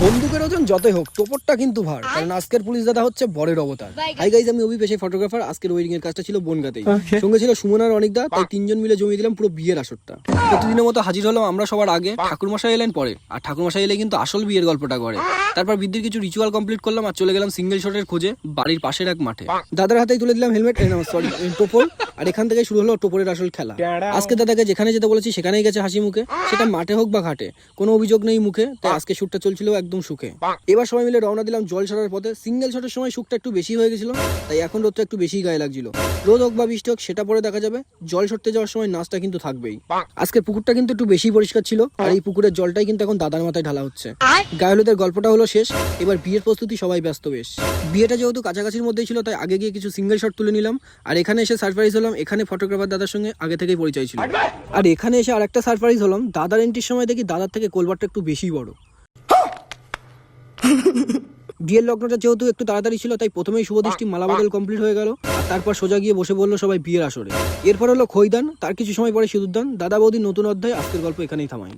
বন্দুকের ওজন যতই হোক টোপরটা কিন্তু ভার, কারণ আজকের পুলিশ দাদা হচ্ছে বরের অবতার। হাই গাইজ, আমি অভি পেশায় ফটোগ্রাফার। আজকের ওয়েডিং এর কাজটা ছিল বনগাতেই, সঙ্গে ছিল সুমন আর অনিকদা। তাই তিনজন মিলে জমিয়ে দিলাম পুরো বিয়ের আসরটা। প্রতিদিনের মতো হাজির হলাম আমরা সবার আগে। ঠাকুরমশাই এলেন পরে, আর ঠাকুরমশাই এলে কিন্তু আসল বিয়ের গল্পটা করে। তারপর বৃদ্ধির কিছু রিচুয়াল কমপ্লিট করলাম আর চলে গেলাম সিঙ্গেল শটের খোঁজে বাড়ির পাশের এক মাঠে। দাদার হাতেই তুলে দিলাম হেলমেট, সরি টোপর। আর এখান থেকে শুরু হলো টোপরের আসল খেলা। আজকে দাদাকে যেখানে যেতে বলেছি সেখানেই গেছে হাসি মুখে, সেটা মাঠে হোক বা ঘাটে, কোনো অভিযোগ নেই মুখে। তাই আজকে শুটটা চলছিল একদম সুখে। এবার সবাই মিলে রওনা দিলাম জল ছাড়ার পথে। সিঙ্গেল শটের সময় শুকটা একটু বেশি হয়ে গেছিল, তাই এখন রোদটা একটু বেশি গায়ে লাগছিল। রোদ হোক বা বৃষ্টি হোক সেটা পরে দেখা যাবে, জল ছড়তে যাওয়ার সময় নাচটা কিন্তু থাকবেই। আজকের পুকুরটা কিন্তু একটু বেশি পরিষ্কার ছিল, আর এই পুকুরের জলটাই কিন্তু এখন দাদার মাথায় ঢালা হচ্ছে। গায়ে হলুদের গল্পটা হলো শেষ, এবার বিয়ের প্রস্তুতি সবাই ব্যস্ত বেশ। বিয়েটা যেহেতু কাছাকাছির মধ্যেই ছিল, তাই আগে গিয়ে কিছু সিঙ্গেল শট তুলে নিলাম। আর এখানে এসে সারপ্রাইজ হলাম, এখানে ফটোগ্রাফার দাদার সঙ্গে আগে থেকেই পরিচয় ছিল। আর এখানে এসে আরেকটা সারপ্রাইজ হলাম, দাদার এন্ট্রির সময় দেখি দাদার থেকে কোলবারটা একটু বেশি বড়। বিয়ের লগ্নটা যেহেতু একটু তাড়াতাড়ি ছিল, তাই প্রথমেই শুভদৃষ্টি মালা বদল কমপ্লিট হয়ে গেল। আর তারপর সোজা গিয়ে বসে বললো সবাই বিয়ের আসরে। এরপর হলো খৈদান, তার কিছু সময় পরে সিঁদুরদান। দাদা বৌদির নতুন অধ্যায়, আজকের গল্প এখানেই থামাই।